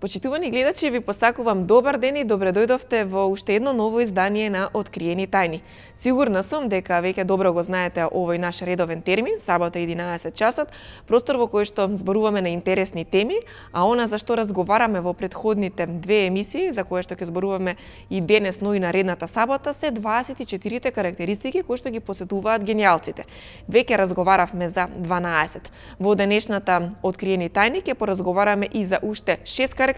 Почитувани гледачи, ви посакувам добар ден и добре дојдовте во уште едно ново издание на Откриени тајни. Сигурна сум дека веќе добро го знаете овој наш редовен термин, сабота 11 часот, простор во кој што зборуваме на интересни теми, а она за што разговараме во претходните две емисии, за кое што ќе зборуваме и денес, но и наредната сабота, се 24 карактеристики кои што ги посетуваат гениалците. Веќе разговаравме за 12. Во денешната Откриени тајни ќе поразговараме и за уште 6 карактеристики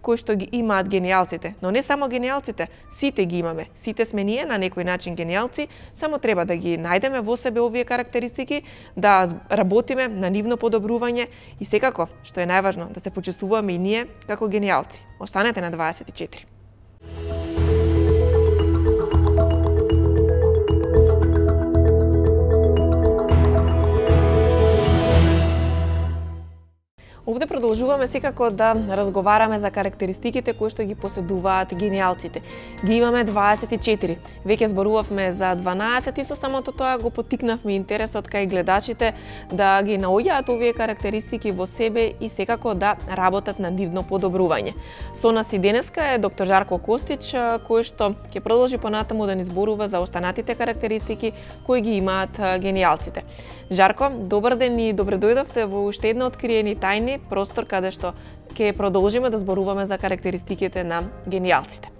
кои што ги имаат гениалците, но не само гениалците, сите ги имаме. Сите сме ние на некој начин гениалци, само треба да ги најдеме во себе овие карактеристики, да работиме на нивно подобрување и секако, што е најважно, да се почувствуваме и ние како гениалци. Останете на 24. Овде продолжуваме секако да разговараме за карактеристиките кои што ги поседуваат гениалците. Ги имаме 24. Веќе зборувавме за 12 и со самото тоа го поттикнавме интересот кај гледачите да ги наоѓаат овие карактеристики во себе и секако да работат на нивно подобрување. Со нас и денеска е доктор Жарко Костич, кој што ќе продолжи понатаму да ни зборува за останатите карактеристики кои ги имаат гениалците. Жарко, добар ден и добре дојдовте во уште една Откриени тајни, простор каде што ќе продолжиме да зборуваме за карактеристиките на гениалците.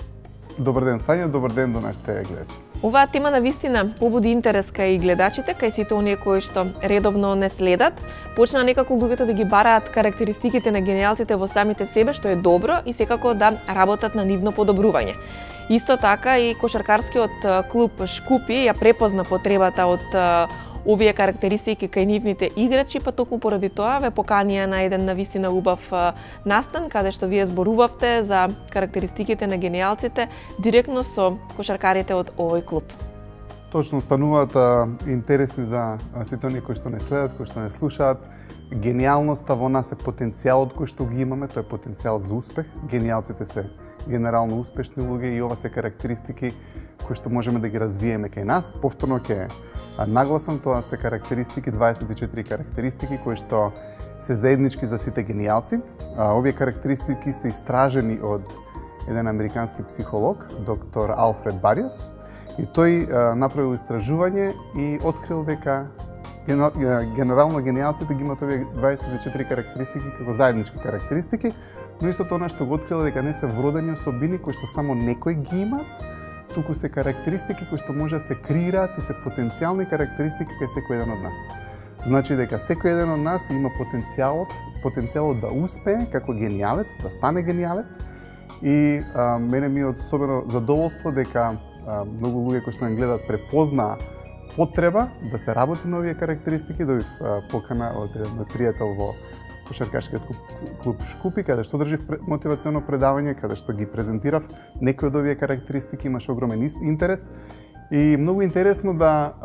Добар ден, Сања, добар ден до нашите гледачи. Оваа тема навистина побуди интерес кај гледачите, кај сите оние кои што редовно не следат. Почна некако луѓето да ги бараат карактеристиките на гениалците во самите себе, што е добро и секако да работат на нивно подобрување. Исто така и кошаркарскиот клуб Шкупи ја препозна потребата од овие карактеристики кај нивните играчи, па токму поради тоа ве поканија на еден навистина убав настан, каде што вие зборувавте за карактеристиките на гениалците директно со кошаркарите од овој клуб. Точно, стануваат интересни за сите оние кои што не следат, кои што не слушаат. Гениалноста во нас е потенцијалот кој што ги имаме, тоа е потенцијал за успех. Гениалците се генерално успешни луѓе и ова се карактеристики кои што можеме да ги развиеме кај нас. Повторно ќе нагласам, тоа се карактеристики, 24 карактеристики кои што се заеднички за сите гениалци. Овие карактеристики се истражени од еден американски психолог, доктор Алфред Бариос, и тој направил истражување и открил дека генерално гениалците ги имаат овие 24 карактеристики како заеднички карактеристики, но истото она што го открил дека не се вродени особини кои што само некои ги имаат, туку се карактеристики кои што може да се креираат и се потенцијални карактеристики кај секој еден од нас. Значи дека секој еден од нас има потенцијалот да успее како гениалец, да стане гениалец, и мене ми е особено задоволство дека многу луѓе кои што ме гледаат препознаа потреба да се работи на овие карактеристики, да ви покана од еден пријател во кошаркашкиот клуб Шкупи, каде што држи мотивационо предавање, каде што ги презентирав некои од овие карактеристики, имаш огромен интерес. И многу интересно да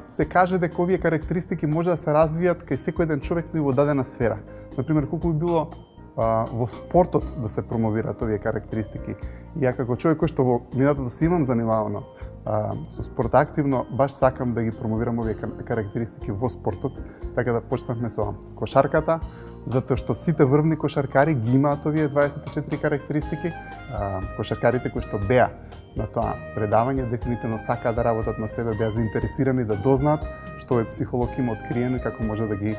се каже дека овие карактеристики може да се развијат кај секој еден човек и во дадена сфера. Например, колку би било во спортот да се промовираат овие карактеристики. И ја како човек кој што во минатото си имам занимавано со спорт активно, баш сакам да ги промовирам овие карактеристики во спортот, така да почнавме со кошарката, затоа што сите врвни кошаркари ги имаат овие 24 карактеристики. Кошаркарите кои што беа на тоа предавање дефинитивно сакаат да работат на себе, беа заинтересирани да дознаат што овој психолог има откриено и како може да ги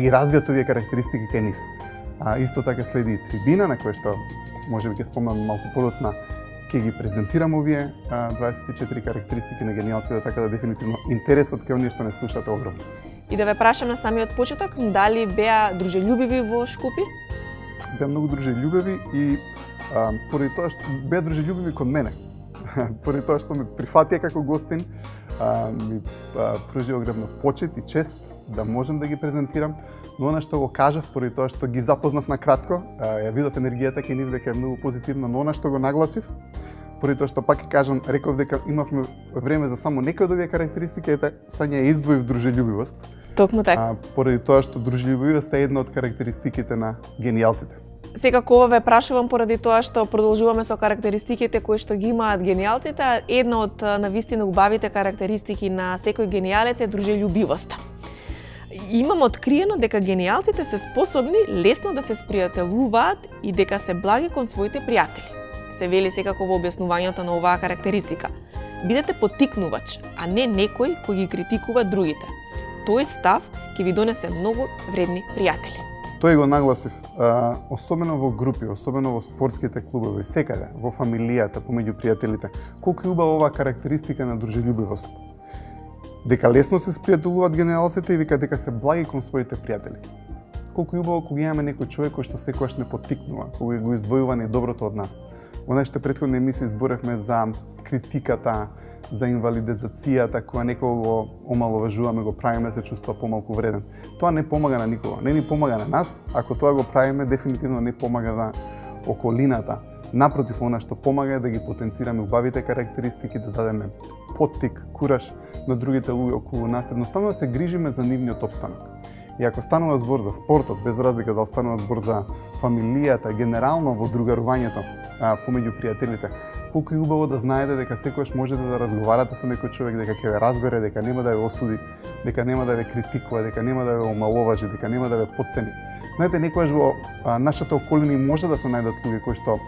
развијат овие карактеристики кај нив. Исто така следи и трибина на која што можеби ќе спомнам малку подоцна, ќе ги презентирам овие 24 карактеристики на гениалците, така да дефинитивно интересот кај оние што не слушаат е огромен. И да ве прашам на самиот почеток, дали беа дружелюбиви во Шкупи? Беа многу дружелюбиви и поради тоа што беа дружелюбиви кон мене. Поради тоа што ме прифатија како гостин, ми пружи огромна почит и чест да можам да ги презентирам, но она што го кажав, поради тоа што ги запознав на кратко, ја видов енергијата кај нив дека е многу позитивна, но она што го нагласив, поради тоа што пак ќе кажам, реков дека имавме време за само некои од овие карактеристики, ете, Сања ја издвоив дружелюбивост. Токму така. Поради тоа што дружелюбивост е една од карактеристиките на гениалците. Секако ова ве прашувам поради тоа што продолжуваме со карактеристиките кои што ги имаат гениалците. Една од навистина убавите карактеристики на секој гениалец е дружелюбивоста. Имам откриено дека гениалците се способни лесно да се спријателуваат и дека се благи кон своите пријатели. Се вели секако во објаснувањето на оваа карактеристика. Бидете поттикнувач, а не некој кој ги критикува другите. Тој став ќе ви донесе многу вредни пријатели. Тој го нагласив, особено во групи, особено во спортските клубови, секаде, во фамилијата, помеѓу пријателите. Колку е убава оваа карактеристика на дружелюбивост. Дека лесно се спријателуваат генералците и вика дека се благи кон своите пријатели. Колку е убаво кога имаме некој човек кој што секогаш не поттикнува, кога го издвојува најдоброто од нас. Во нашите претходни емисии зборевме за критиката, за инвалидизацијата, која некој го омаловажуваме, го правиме се чувства помалку вреден. Тоа не помага на никого, не ни помага на нас, ако тоа го правиме, дефинитивно не помага на околината. Напротив, она што помага е да ги потенцираме убавите карактеристики, да дадеме поттик, кураж на другите луѓе околу нас, едноставно да се грижиме за нивниот опстанок. И ако станува збор за спортот, без разлика дали станува збор за фамилијата, генерално во другарувањето помеѓу пријателите, колку е убаво да знаете дека секогаш можете да разговарате со некој човек, дека ќе ве разбере, дека нема да ве осуди, дека нема да ве критикува, дека нема да ве омаловажи, дека нема да ве потцени. Знаете, некогаш во нашата околина може да се најдат луѓе кои што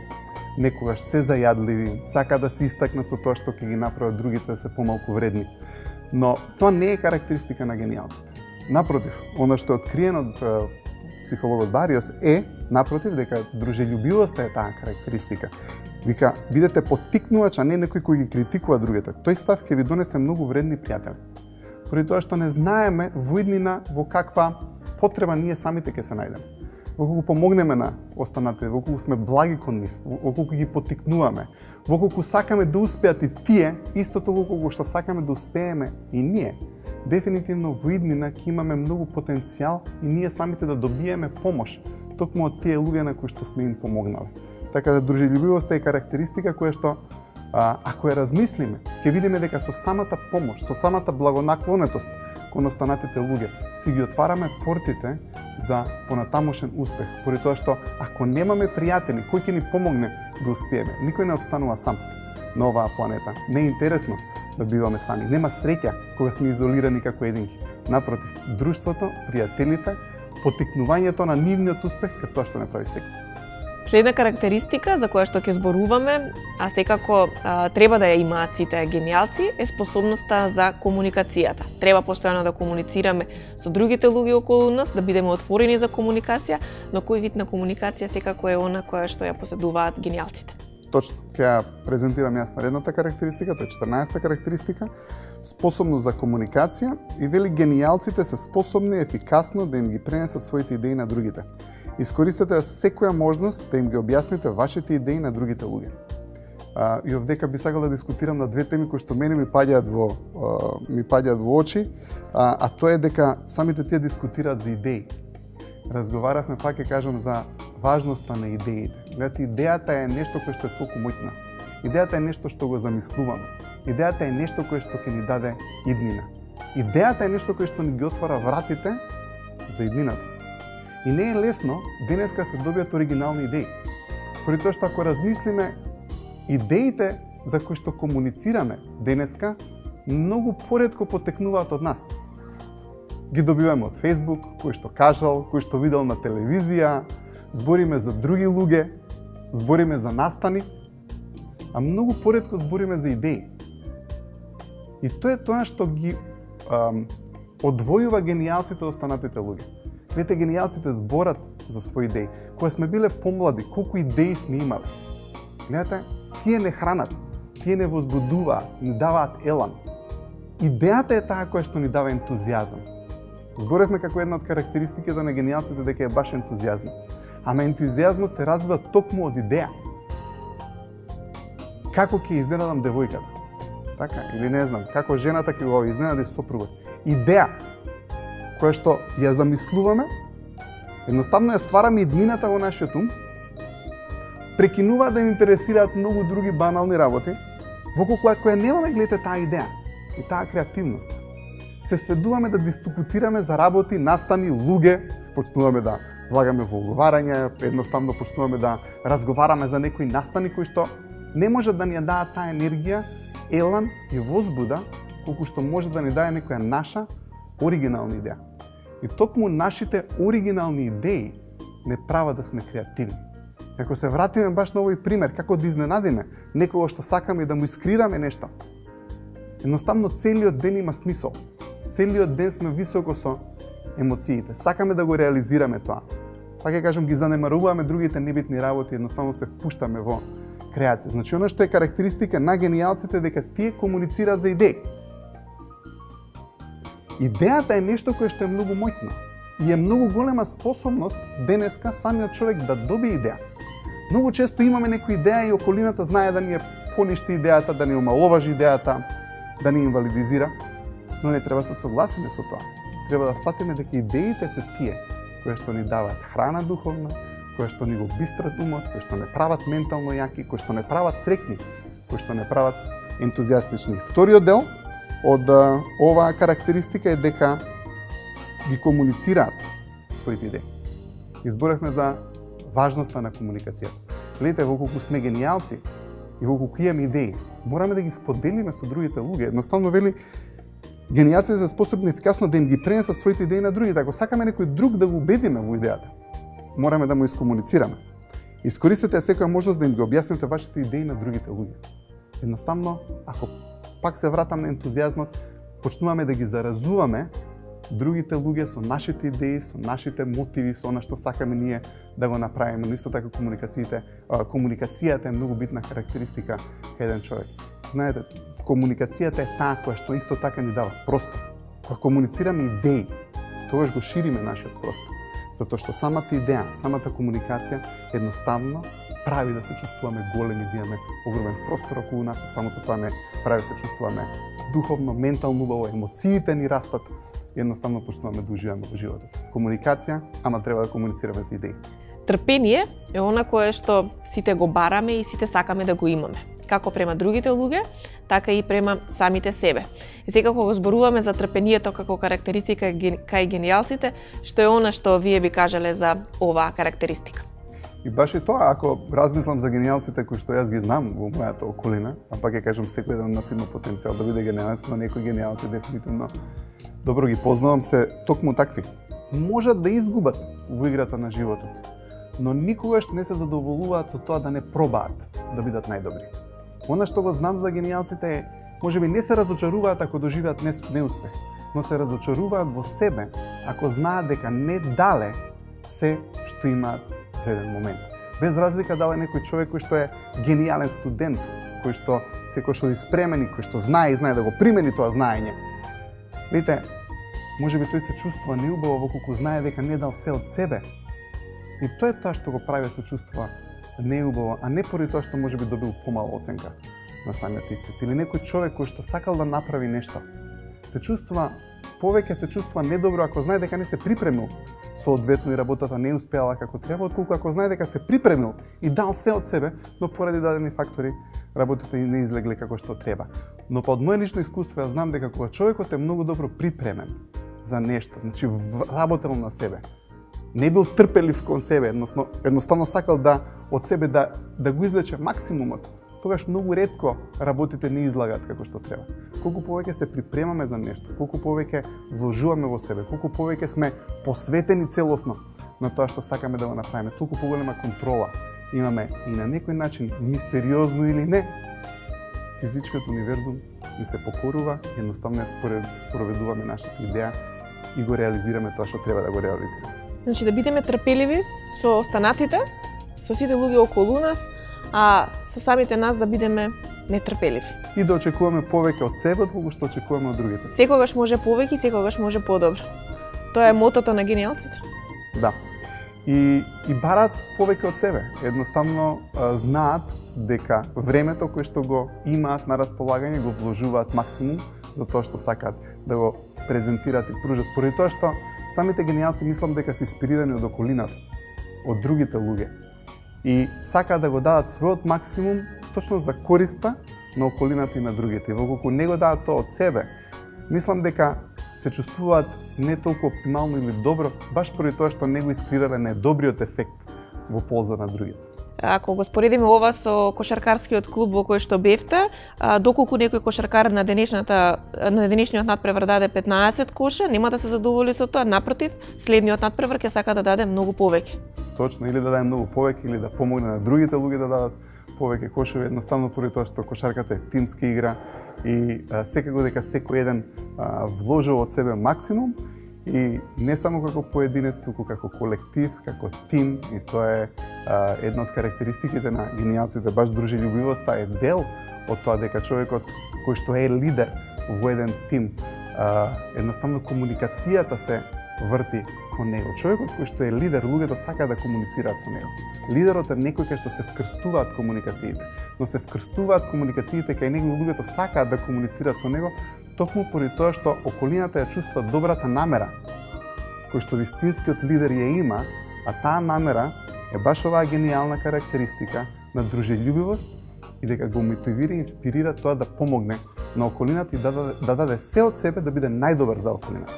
некогаш се зајадливи, сака да се истакнат со тоа што ќе ги направат другите да се помалку вредни. Но тоа не е карактеристика на гениалците. Напротив, она што е откриено од психологот Бариос е, напротив, дека дружелюбивоста е таа карактеристика. Вика, бидете поттикнувач, а не некој кој ги критикува другите. Тој став ќе ви донесе многу вредни пријатели. Поради тоа што не знаеме во иднина во каква потреба ние самите ќе се најдеме. Во колку помогнеме на останатите, во колку сме благи кон нив, во колку ги поттикнуваме, во колку сакаме да успеат и тие, истото во колку што сакаме да успееме и ние. Дефинитивно во иднина ќе имаме многу потенцијал и ние самите да добиеме помош токму од тие луѓе на кои што сме им помогнале. Така да дружелюбивоста е карактеристика која што ако ја размислиме, ќе видиме дека со самата помош, со самата благонаклонетост кон останатите луѓе си ги отвараме портите за понатамошен успех. Поради тоа што ако немаме пријатели кој ќе ни помогне да успееме, никој не обстанува сам на оваа планета. Не е интересно да биваме сами. Нема среќа кога сме изолирани како единки. Напротив, друштвото, пријателите, поттикнувањето на нивниот успех е тоа што не прави секој. Следна карактеристика за која што ќе зборуваме, а секако треба да ја имаат сите гениалци, е способноста за комуникацијата. Треба постојано да комуницираме со другите луѓе околу нас, да бидеме отворени за комуникација, но кој вид на комуникација секако е она која што ја поседуваат гениалците. Точно, ќе ја презентирам јас наредната карактеристика, тоа е 14-та карактеристика, способност за комуникација и вели гениалците се способни ефикасно да им ги пренесат своите идеи на другите. Искористете секоја можност да им ги објасните вашите идеи на другите луѓе. И овдека би сакал да дискутирам на две теми кои што мене ми паѓаат во очи, а тоа е дека самите тие дискутираат за идеи. Разговаравме, пак ќе кажам, за важноста на идеите. Гледате, идејата е нешто кое што е толку моќна. Идејата е нешто што го замислуваме. Идејата е нешто кое што ќе ни даде иднина. Идејата е нешто кое што ни ги отвара вратите за иднината. И не е лесно денеска се добијат оригинални идеи. Поради тоа што ако размислиме, идеите за кои што комуницираме денеска многу поретко потекнуваат од нас. Ги добиваме од Facebook, кој што кажал, кој што видел на телевизија, збориме за други луѓе, збориме за настани, а многу поретко збориме за идеи. И тоа е тоа што ги одвојува гениалците од останатите луѓе. Видите, гениалците зборат за своји идеи. Кога сме биле помлади, колку идеи сме имале. Гледате, тие не хранат, тие не возбудуваат, ни даваат елан. Идејата е таа која што ни дава ентузијазам. Зборевме како една од карактеристиките на гениалците дека е баш ентузијазмот. Ама ентузијазмот се развива токму од идеја. Како ќе изненадам девојката? Така, или не знам, како жената ќе го изненади сопругот. Идеја која што ја замислуваме, едноставно ја ствараме иднината во нашиот ум, прекинува да ни интересираат многу други банални работи, во колку ако ја немаме, гледате, таа идеја и таа креативност. Се сведуваме да дискутираме за работи, настани, луѓе, почнуваме да влагаме во оговарање, едноставно почнуваме да разговараме за некои настани кои што не може да ни ја даат таа енергија, елан и возбуда, колку што може да ни даде некоја наша оригинална идеја. И токму нашите оригинални идеи не прават да сме креативни. Ако се вратиме баш на овој пример, како да изненадиме некого што сакаме да му искрираме нешто, едноставно целиот ден има смисол. Целиот ден сме високо со емоциите. Сакаме да го реализираме тоа. Пак ќе кажам, ги занемаруваме другите небитни работи, едноставно се впуштаме во креација. Значи, она што е карактеристика на генијалците е дека тие комуницираат за идеи. Идејата е нешто кое што е многу моќно и е многу голема способност денеска самиот човек да добие идеја. Многу често имаме некоја идеја и околината знае да ни ја поништи идејата, да ни омаловажи идејата, да ни инвалидизира, но не треба да се согласиме со тоа. Треба да сватиме дека идеите се тие кои што ни даваат храна духовна, кои што ни го бистрат умот, кои што не прават ментално јаки, кои што не прават среќни, кои што не прават ентузијастични. Вториот дел од оваа карактеристика е дека ги комуницираат своите идеи. Изборевме за важноста на комуникацијата. Гледате, колку сме генијалци и колку имаме идеи, мораме да ги споделиме со другите луѓе. Едноставно вели, генијалците се способни ефикасно да им ги пренесат своите идеи на другите. Ако сакаме некој друг да го убедиме во идејата, мораме да му искомуницираме. Искористете секоја можност да им ги објасните вашите идеи на другите луѓе. Едноставно, ако пак се вратам на ентузијазмот, почнуваме да ги заразуваме другите луѓе со нашите идеи, со нашите мотиви, со она што сакаме ние да го направиме. Но исто така комуникацијата е многу битна карактеристика кај еден човек. Знаете, комуникацијата е таа која што исто така ни дава простор. Кога комуницираме идеи, тогаш го шириме нашиот простор. Затоа што самата идеја, самата комуникација едноставно прави да се чувствуваме големи, да имаме огромен простор околу нас, и самото тоа не прави да се чувствуваме духовно, ментално убаво, емоциите ни растат и едноставно почнуваме да уживаме во животот. Комуникација, ама треба да комуницираме за идеи. Трпение е она кое што сите го бараме и сите сакаме да го имаме. Како према другите луѓе, така и према самите себе. И сега кога зборуваме за трпението како карактеристика кај генијалците, што е она што вие би кажале за оваа карактеристика? И баш и тоа, ако размислам за генијалците кои што јас ги знам во мојата околина, а пак ќе кажам секој еден од нас има потенцијал да биде генијалец, но некои генијалци дефинитивно добро ги познавам, се токму такви. Можат да изгубат во играта на животот, но никогаш не се задоволуваат со тоа да не пробаат да бидат најдобри. Она што го знам за генијалците е, можеби не се разочаруваат ако доживеат неуспех, но се разочаруваат во себе ако знаат дека не дале се што имаат за еден момент. Без разлика дали некој човек кој што е генијален студент, кој што секој што е спремен и кој што знае и знае да го примени тоа знаење. Видите, можеби тој се чувствува неубаво колку знае дека не дал се од себе. И тоа е тоа што го прави да се чувствува неубаво, а не поради тоа што можеби добил помала оценка на самиот испит. Или некој човек кој што сакал да направи нешто, повеќе се чувствува недобро ако знае дека не се припремил соодветно и работата не успеала како треба, отколку ако знае дека се припремил и дал се од себе, но поради дадени фактори работата не излегле како што треба. Но од моје лично искуство ја знам дека кога човекот е многу добро припремен за нешто, значи работел на себе, не бил трпелив кон себе, едноставно сакал да од себе да го извлече максимумот, тогаш многу ретко работите не излагаат како што треба. Колку повеќе се припремаме за нешто, колку повеќе вложуваме во себе, колку повеќе сме посветени целосно на тоа што сакаме да го направиме, толку поголема контрола имаме и на некој начин, мистериозно или не, физичкиот универзум ни се покорува и едноставно спроведуваме нашата идеја и го реализираме тоа што треба да го реализираме. Значи да бидеме трпеливи со останатите, со сите луѓе околу нас, а со самите нас да бидеме нетрпеливи. И да очекуваме повеќе од себе, отколку што очекуваме од другите. Секогаш може повеќе, секогаш може подобро. Тоа е мотото на генијалците. Да. И бараат повеќе од себе. Едноставно знаат дека времето кое што го имаат на располагање го вложуваат максимум за тоа што сакаат да го презентираат и пружат. Поради тоа што самите генијалци мислам дека се инспирирани од околината, од другите луѓе. И сакаат да го дадат својот максимум точно за користа на околината и на другите. И колку не го дадат тоа од себе, мислам дека се чувствуваат не толку оптимално или добро, баш поради тоа што не го искрирале најдобриот ефект во полза на другите. ако го споредиме ова со кошаркарскиот клуб во кој што бевте, доколку некој кошаркар на денешниот натпревар даде 15 коша, нема да се задоволи со тоа, напротив, следниот натпревар ќе сака да даде многу повеќе. Точно, или да даде многу повеќе, или да помогне на другите луѓе да дадат повеќе кошеви, едноставно поради тоа што кошарката е тимска игра и секако дека секој еден вложил од себе максимум и не само како поединец, туку како колектив, како тим, и тоа е една од карактеристиките на генијалците, баш дружелюбивоста е дел од тоа дека човекот кој што е лидер во еден тим, едноставно комуникацијата се врти кон него. Човекот кој што е лидер, луѓето сакаат да комуницираат со него. Лидерот е некој кај што се вкрстуваат комуникациите, но се вкрстуваат комуникациите кај него, луѓето сакаат да комуницираат со него, токму поради тоа што околината ја чувствува добрата намера кој што вистинскиот лидер ја има, а таа намера е баш оваа генијална карактеристика на дружелюбивост и дека го мотивира и инспирира тоа да помогне на околината и да даде се од себе да биде најдобар за околината.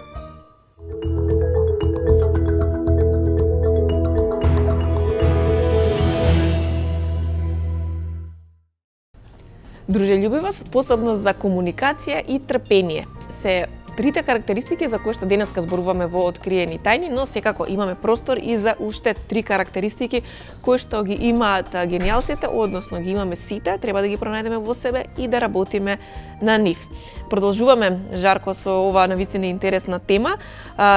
Дружелюбивост, способност за комуникација и трпение се трите карактеристики за кои што денеска зборуваме во Откриени тајни, но секако имаме простор и за уште три карактеристики кои што ги имаат генијалците, односно ги имаме сите, треба да ги пронајдеме во себе и да работиме на нив. Продолжуваме жарко со оваа навистина интересна тема.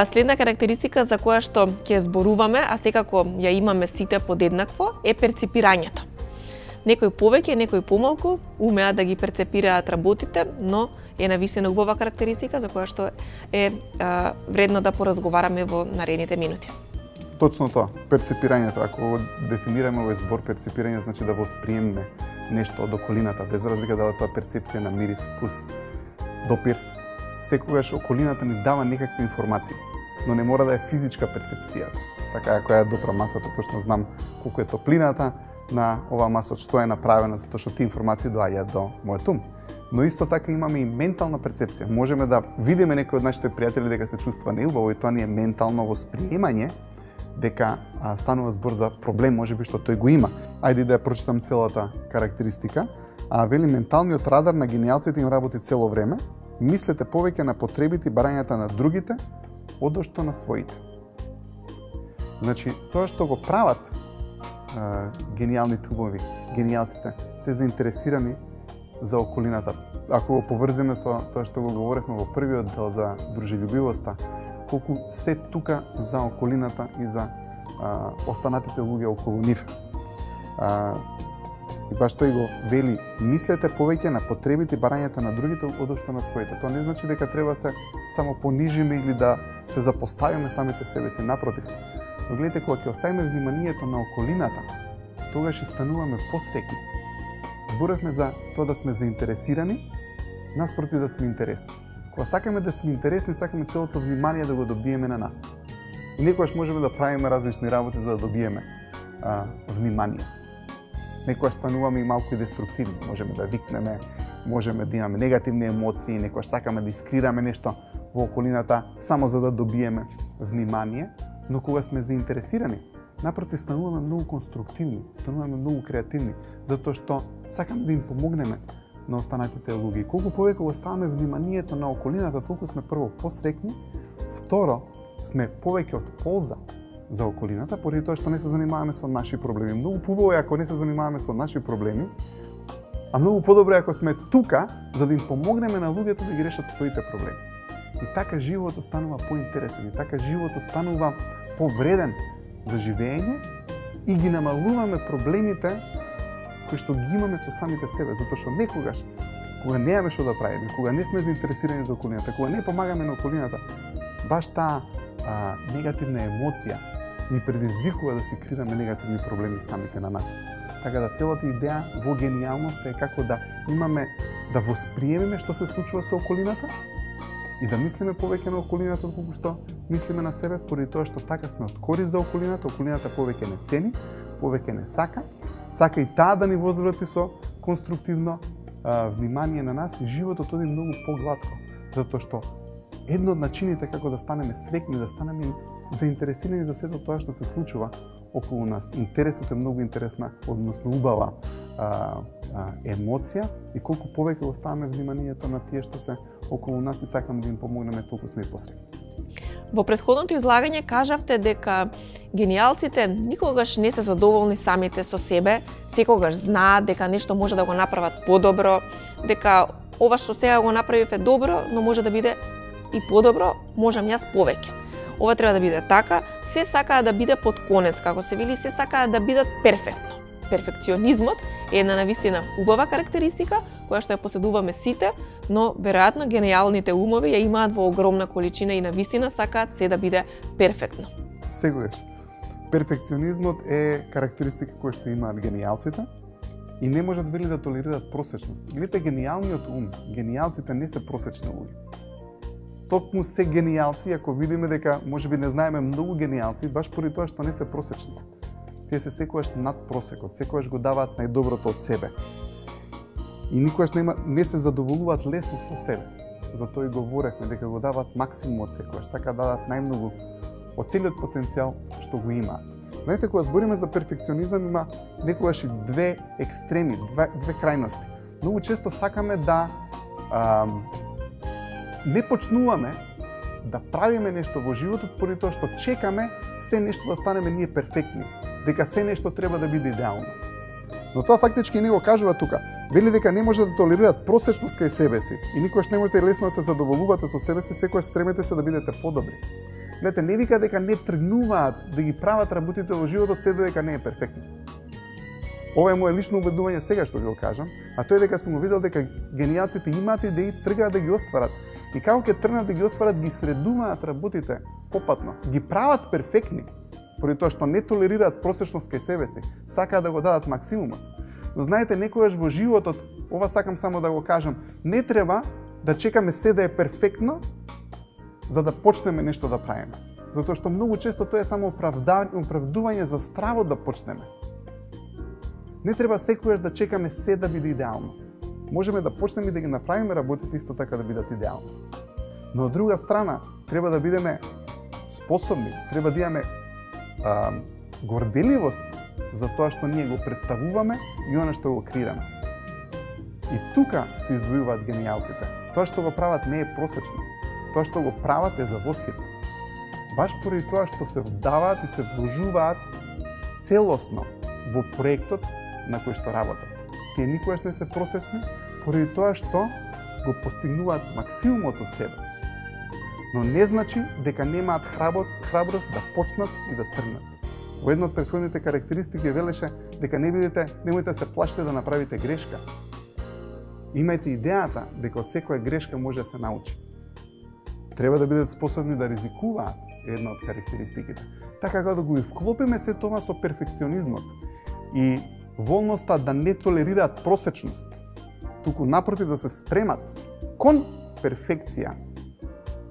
Следна карактеристика за која што ќе зборуваме, а секако ја имаме сите подеднакво, е перципирањето. Некој повеќе, некој помалку умеат да ги перцепираат работите, но е навистина убава карактеристика за која што е вредно да поразговараме во наредните минути. Точно тоа, перцепирањето. Ако го дефинираме овој збор перцепирање, значи да восприемеме нешто од околината, без разлика дали тоа перцепција на мирис, вкус, допир. Секогаш околината ни дава некакви информации, но не мора да е физичка перцепција. Така, ако ја допра масата, точно знам колку е топлината на оваа маса, што е направена, затоа што тие информации доаѓаат до мојот ум. Но исто така имаме и ментална перцепција. Можеме да видиме некој од нашите пријатели дека се чувства неубаво и тоа ни е ментално восприемање дека станува збор за проблем, можеби што тој го има. Ајде да ја прочитам целата карактеристика. Вели, менталниот радар на генијалците им работи цело време. Мислете повеќе на потребите и барањата на другите, одошто на своите. Значи, тоа што го прават генијалните умови, генијалците, се заинтересирани за околината. Ако го поврземе со тоа што го говоревме во првиот дел за дружелюбивоста, колку се тука за околината и за останатите луѓе околу нив. И баш тој го вели, мислете повеќе на потребите и барањата на другите одошто на своите. Тоа не значи дека треба се само понижиме или да се запоставиме самите себе си, напротив. Но гледате, кога ќе оставиме вниманието на околината, тогаш ќе стануваме посреќни. Зборевме за тоа да сме заинтересирани, наспроти да сме интересни. Кога сакаме да сме интересни, сакаме целото внимание да го добиеме на нас. И некогаш можеме да правиме различни работи за да добиеме внимание. Некогаш стануваме и малку и деструктивни. Можеме да викнеме, можеме да имаме негативни емоции, некогаш сакаме да искрираме нешто во околината само за да добиеме внимание. Но кога сме заинтересирани, напротив, стануваме многу конструктивни, стануваме многу креативни, затоа што сакаме да им помогнеме на останатите луѓе. Колку повеќе го ставаме вниманието на околината, толку сме прво посреќни, второ, сме повеќе од полза за околината, поради тоа што не се занимаваме со наши проблеми. Многу побаво е ако не се занимаваме со наши проблеми, а многу подобро е ако сме тука за да им помогнеме на луѓето да ги решат своите проблеми. И така животот станува поинтересен, и така животот станува повреден за живење и ги намалуваме проблемите кои што ги имаме со самите себе, затоа што некогаш, кога немаме што да правиме, кога не сме заинтересирани за околината, кога не помагаме на околината, баш таа негативна емоција ни предизвикува да си креираме негативни проблеми самите на нас. Така да целата идеја во генијалноста е како да имаме, да восприемеме што се случува со околината, и да мислиме повеќе на околината отколку што мислиме на себе, поради тоа што така сме од корист за околината, околината повеќе не цени, повеќе не сака и таа да ни возврати со конструктивно внимание на нас и животот оди многу поглатко, затоа што едно од начините како да станеме среќни, да станеме заинтересирани за сето тоа што се случува околу нас. Интересот е многу интересна, односно убава емоција и колку повеќе оставаме вниманието на тие што се околу нас и сакаме да им помогнеме, толку сме и посреќни. Во претходното излагање кажавте дека гениалците никогаш не се задоволни самите со себе, секогаш знаат дека нешто може да го направат подобро, дека ова што сега го направиве добро, но може да биде и подобро, можам јас повеќе. Ова треба да биде така, се сакаат да биде под конец, како се вели, се сакаат да бидат перфектно. Перфекционизмот е една навистина убава карактеристика, која што ја поседуваме сите, но веројатно гениалните умови ја имаат во огромна количина и навистина сакаат се да биде перфектно. Сегогаш. Перфекционизмот е карактеристика која што имаат гениалците и не можат вели да толерираат просечност. Гледате гениалниот ум, гениалците не се просечни луѓе. Токму се гениалци, ако видиме дека можеби не знаеме многу гениалци, баш поради тоа што не се просечни. Тие се секогаш над просекот, секогаш го даваат најдоброто од себе. И никогаш не се задоволуваат лесно со себе. Затоа и говоревме дека го даваат максимум од секогаш, сака да дадат најмногу од целиот потенцијал што го имаат. Знаете, кога збориме за перфекционизам, има некогаш и две екстреми, две крајности. Многу често сакаме да не почнуваме да правиме нешто во животот поради тоа што чекаме се нешто да станеме ние перфектни, дека се нешто треба да биде идеално. Но тоа фактички не го кажува тука. Вели дека не може да толерираат просечност кај себе си и никогаш не можете лесно да се задоволувате со себе си, секогаш стремете се да бидете подобри. Гледате, не вика дека не тргнуваат да ги прават работите во животот се додека не е перфектно. Ова е мое лично убедување сега што го кажам, а тоа е дека сум видел дека гениалците имаат идеи, тргаат да ги остварат. И како ќе тргнат да ги остварат, ги средуваат работите попатно, ги прават перфектни, поради тоа што не толерираат просечност кај себе си, сакаат да го дадат максимумот. Но знаете, некогаш во животот, ова сакам само да го кажам, не треба да чекаме се да е перфектно за да почнеме нешто да правиме. Затоа што многу често тоа е само оправдување за стравот да почнеме. Не треба секогаш да чекаме се да биде идеално. Можеме да почнеме и да ги направиме работите исто така да бидат идеални. Но од друга страна, треба да бидеме способни, треба да имаме горделивост за тоа што ние го представуваме и она што го креираме. И тука се издвојуваат гениалците. Тоа што го прават не е просечно. Тоа што го прават е за восхит. Баш поради тоа што се вдаваат и се вложуваат целосно во проектот на кој што работат. Тие никогаш не се просечни, поради тоа што го постигнуваат максимумот од себе. Но не значи дека немаат храброст да почнат и да тргнат. Во една од претходните карактеристики велеше дека немојте да се плашите да направите грешка. Имајте идејата дека од секоја грешка може да се научи. Треба да бидат способни да ризикуваат, една од карактеристиките. Така да го вклопиме се тоа со перфекционизмот и волноста да не толерираат просечност, туку напротив да се спремат кон перфекција,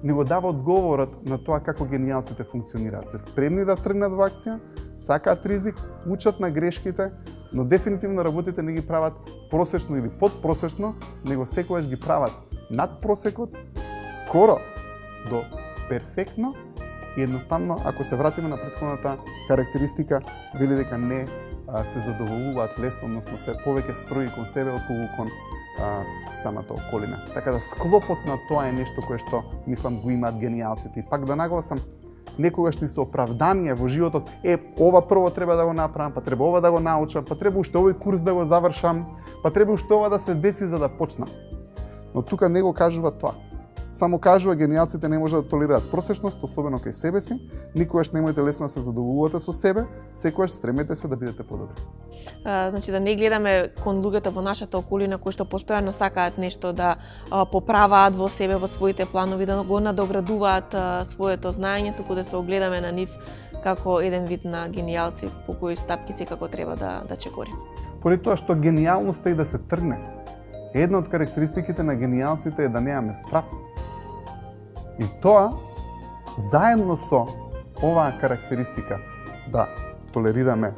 не го дава одговорот на тоа како гениалците функционираат. Се спремни да тргнат во акција, сакаат ризик, учат на грешките, но дефинитивно работите не ги прават просечно или подпросечно, него секогаш ги прават над просекот, скоро до перфектно и едноставно, ако се вратиме на претходната карактеристика, вели дека не се задоволуваат лесно, односно се повеќе строи кон себе отколку кон самата околина. Така да склопот на тоа е нешто кое што мислам го имаат гениалците. И пак да нагласам, некогаш ни се оправданија во животот, ова прво треба да го направам, па треба ова да го научам, па треба уште овој курс да го завршам, па треба уште ова да се деси за да почнам. Но тука не го кажува тоа. Само кажува гениалците не можат да толерираат просечност, особено кај себе си, никогаш немојте лесно да се задоволувате со себе, секогаш стремете се да бидете подобри. Значи да не гледаме кон луѓето во нашата околина кои што постојано сакаат нешто да поправаат во себе, во своите планови, да го надоградуваат своето знаење, туку да се огледаме на нив како еден вид на гениалци по кои стапки секако треба да чекори. Поради тоа што гениалноста и да се тргне. Една од карактеристиките на гениалците е да немаме страв. И тоа, заедно со оваа карактеристика да толерираме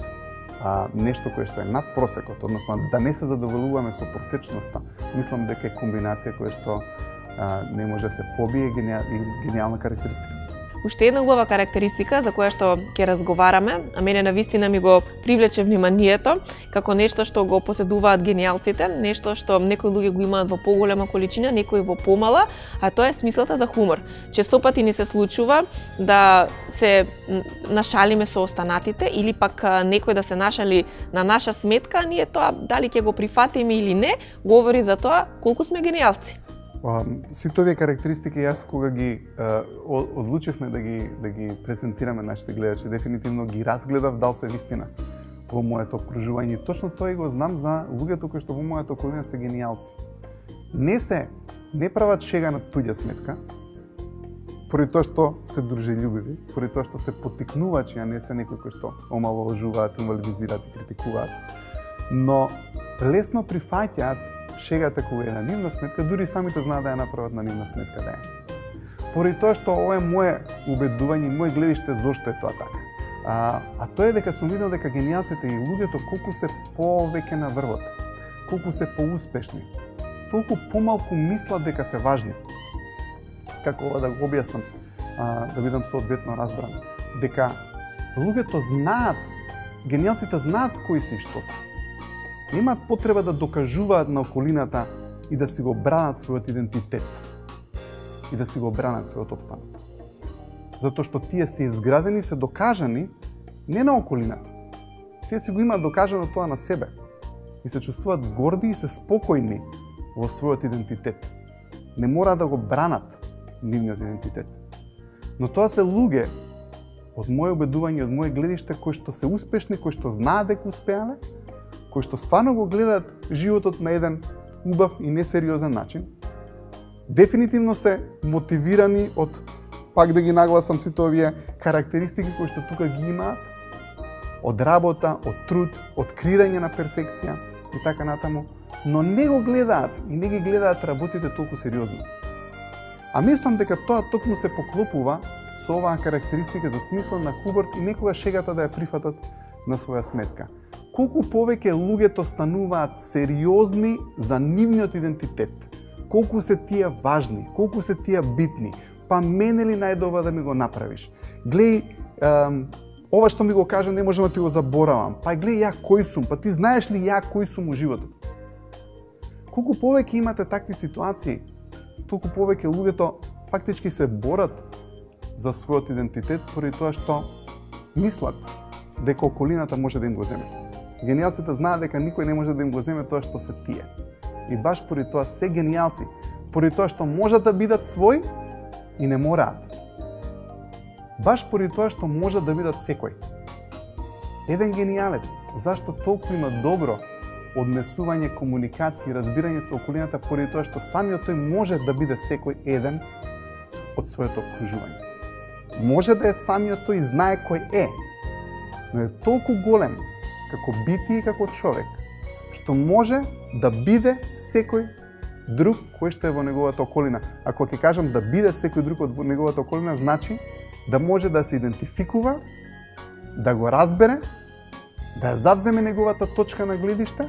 нешто кое што е над просекот, односно да не се задоволуваме со просечноста, мислам дека е комбинација која што не може да се побие гениална карактеристика. Уште една убава карактеристика за која што ќе разговараме, а мене навистина ми го привлече вниманието, како нешто што го поседуваат генијалците, нешто што некои луѓе го имаат во поголема количина, некои во помала, а тоа е смислата за хумор. Честопати ни се случува да се нашалиме со останатите или пак некој да се нашали на наша сметка, ние тоа дали ќе го прифатиме или не, говори за тоа колку сме генијалци. Сите овие карактеристики јас кога ги одлучивме да ги презентираме нашите гледачи, дефинитивно ги разгледав дал се вистина во моето окружување. Точно тоа и го знам за луѓето кои што во мојата околина се генијалци. Не прават шега на туѓа сметка, поради тоа што се дружелюбиви, поради тоа што се поттикнувачи, а не се некои кои што омаловажуваат, инвалидизираат и критикуваат, но лесно прифаќаат шегата кога е на нивна сметка, дури самите знаат да ја направат на нивна сметка да е. Поради тоа што ова е мое убедување, мое гледиште зошто е тоа така. А тоа е дека сум видел дека генијалците и луѓето колку се повеќе на врвот, колку се поуспешни, толку помалку мислат дека се важни. Како ова да го објаснам, да бидам соодветно разбран, дека луѓето знаат, генијалците знаат кои се и што се. Немаат потреба да докажуваат на околината и да си го бранат својот идентитет и да си го бранат својот опстанок. Затоа што тие се изградени, се докажани не на околината. Тие си го имаат докажано тоа на себе и се чувствуваат горди и се спокојни во својот идентитет. Не мораат да го бранат нивниот идентитет. Но тоа се луѓе, од моje убедување, од моje гледиште, кои што се успешни, кои што знаат дека успеале, кои што стварно го гледаат животот на еден убав и несериозен начин, дефинитивно се мотивирани од, пак да ги нагласам сите овие карактеристики кои што тука ги имаат, од работа, од труд, од креирање на перфекција и така натаму, но не го гледаат и не ги гледаат работите толку сериозно. А мислам дека тоа токму се поклопува со оваа карактеристика за смисла на хумор и некога шегата да ја прифатат на своја сметка. Колку повеќе луѓето стануваат сериозни за нивниот идентитет, колку се тие важни, колку се тие битни, па мене ли најдова да ми го направиш? Глеј, ова што ми го кажа не можам да ти го заборавам, па глеј ја кој сум, па ти знаеш ли ја кој сум во животот? Колку повеќе имате такви ситуации, толку повеќе луѓето фактички се борат за својот идентитет поради тоа што мислат дека околината може да им го земе. Генијалците знаат дека никој не може да им го земе тоа што се тие. И баш поради тоа се генијалци, поради тоа што можат да бидат свој и не мораат. Баш поради тоа што можат да бидат секој. Еден генијалец, зашто толку има добро однесување, комуникација и разбирање со околината, поради тоа што самиот тој може да биде секој еден од своето окружување. Може да е самиот тој и знае кој е, но е толку голем како битие и како човек, што може да биде секој друг кој што е во неговата околина. Ако ќе кажам да биде секој друг од неговата околина, значи да може да се идентификува, да го разбере, да ја завземе неговата точка на гледиште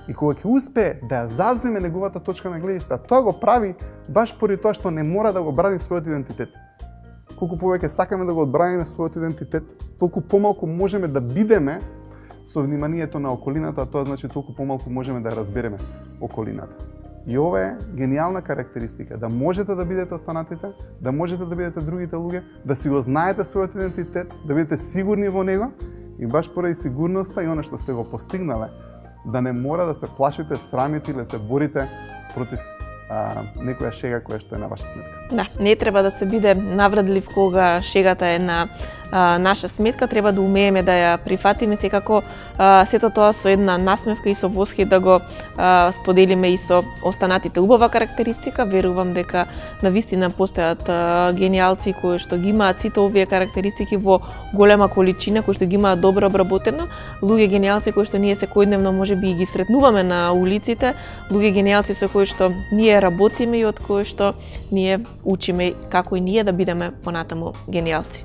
и кога ќе успее да ја завземе неговата точка на гледиште, тоа го прави баш поради тоа што не мора да го брани својот идентитет. Колку повеќе сакаме да го одбраниме својот идентитет, толку помалку можеме да бидеме со вниманието на околината, а тоа значи толку помалку можеме да разбереме околината. И ова е генијална карактеристика, да можете да бидете останатите, да можете да бидете другите луѓе, да си го знаете својот идентитет, да бидете сигурни во него и баш поради сигурноста и она што сте го постигнале, да не мора да се плашите, срамите или да се борите против некоја шега која што е на ваша сметка. Да, не треба да се биде навредлив кога шегата е на наша сметка, треба да умееме да ја прифатиме, секако сето тоа со една насмевка и со восхит да го споделиме и со останатите. Убава карактеристика, верувам дека навистина постојат генијалци кои што ги имаат сите овие карактеристики во голема количина, кои што ги имаат добро обработено, луѓе генијалци кои што ние секојдневно можеби и ги сретнуваме на улиците, луѓе генијалци со кои што ние работиме и од кои што ние учиме како и ние да бидеме понатаму генијалци.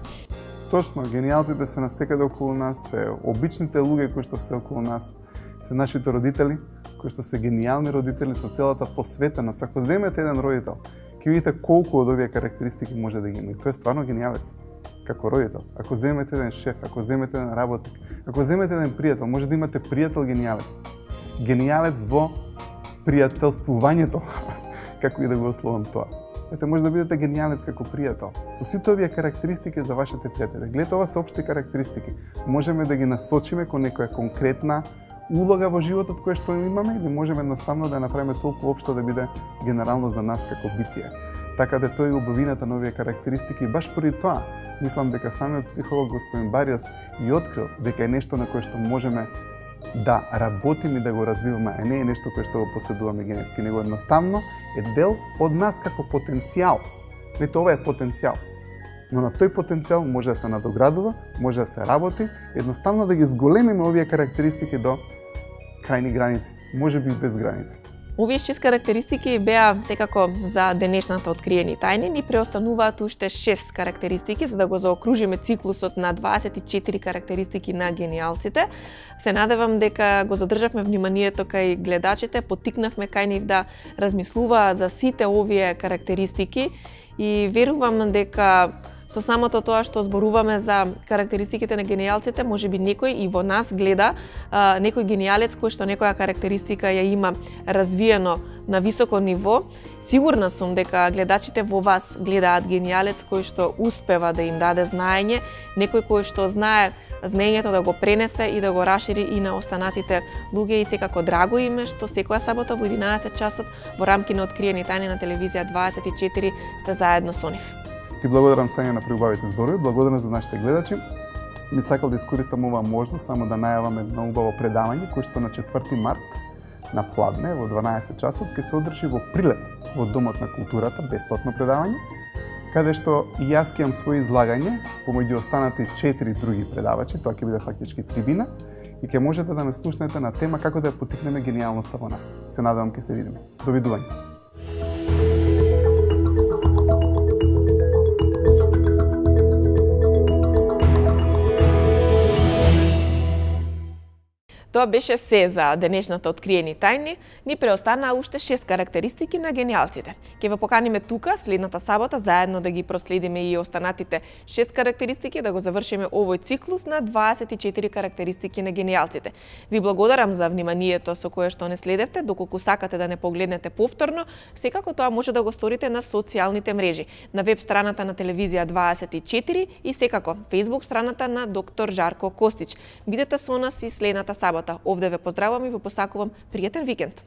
Точно, генијалците се насекаде околу нас, се обичните луѓе кои што се околу нас, се нашите родители, кои што се генијални родители со целата посветеност. Ако земете еден родител ќе видите колку од овие карактеристики може да ги има. И тој е стварно гениалец како родител. Ако земете еден шеф, ако земете еден работник, ако земете еден пријател, може да имате пријател гениалец. Гениалец во пријателствувањето, како и да го ословам тоа. Ете, може да бидете гениалец како пријател. Со сите овие карактеристики за вашите пријатели. Гледате, ова се општи карактеристики. Можеме да ги насочиме кон некоја конкретна улога во животот која што имаме или можеме едноставно да ја направиме толку општо да биде генерално за нас како битие. Така да тоа е убавината на овие карактеристики и баш поради тоа мислам дека самиот психолог господин Бариос и открил дека е нешто на кое што можеме да работиме и да го развиваме, а не е нешто кое што го поседуваме генетски, него едноставно е дел од нас како потенцијал. Ето ова е потенцијал. Но на тој потенцијал може да се надоградува, може да се работи, едноставно да ги зголемиме овие карактеристики до крајни граници, може би без граници. Овие 6 карактеристики беа секако за денешната откриени тајни, ни преостануваат уште 6 карактеристики за да го заокружиме циклусот на 24 карактеристики на гениалците. Се надевам дека го задржавме вниманието кај гледачите, поттикнавме кај нив да размислуваат за сите овие карактеристики и верувам дека со самото тоа што зборуваме за карактеристиките на гениалците, можеби некој и во нас гледа некој гениалец кој што некоја карактеристика ја има развиено на високо ниво. Сигурна сум дека гледачите во вас гледаат гениалец кој што успева да им даде знаење, некој кој што знае знаењето да го пренесе и да го расшири и на останатите луѓе и секако драго име што секоја сабота во 11 часот во рамки на Откриени тајни на телевизија 24 сте заедно со нив. Ти благодарам Сања на преубавите зборови, благодарам за нашите гледачи. Ми сакал да искористам оваа можност само да најавам едно убаво предавање кој што на 4 март на Пладне во 12 часот ќе се одржи во Прилеп во Домот на културата, бесплатно предавање, каде што и јас ќе имам своје излагање помеѓу останати 4 други предавачи, тоа ќе биде фактички трибина и ќе можете да ме слушнете на тема како да ја поттикнеме гениалноста во нас. Се надевам ќе се видиме. Довидување. Тоа беше се за денешната Откриени тајни, ни преостанаа уште 6 карактеристики на гениалците. Ќе ве поканиме тука следната сабота заедно да ги проследиме и останатите 6 карактеристики, да го завршиме овој циклус на 24 карактеристики на гениалците. Ви благодарам за вниманието со кое што не следевте, доколку сакате да не погледнете повторно, секако тоа може да го сторите на социјалните мрежи, на веб страната на телевизија 24 и секако Facebook страната на доктор Жарко Костич. Бидете со нас и следната сабота. Овде ве поздравувам и ве посакувам пријатен викенд.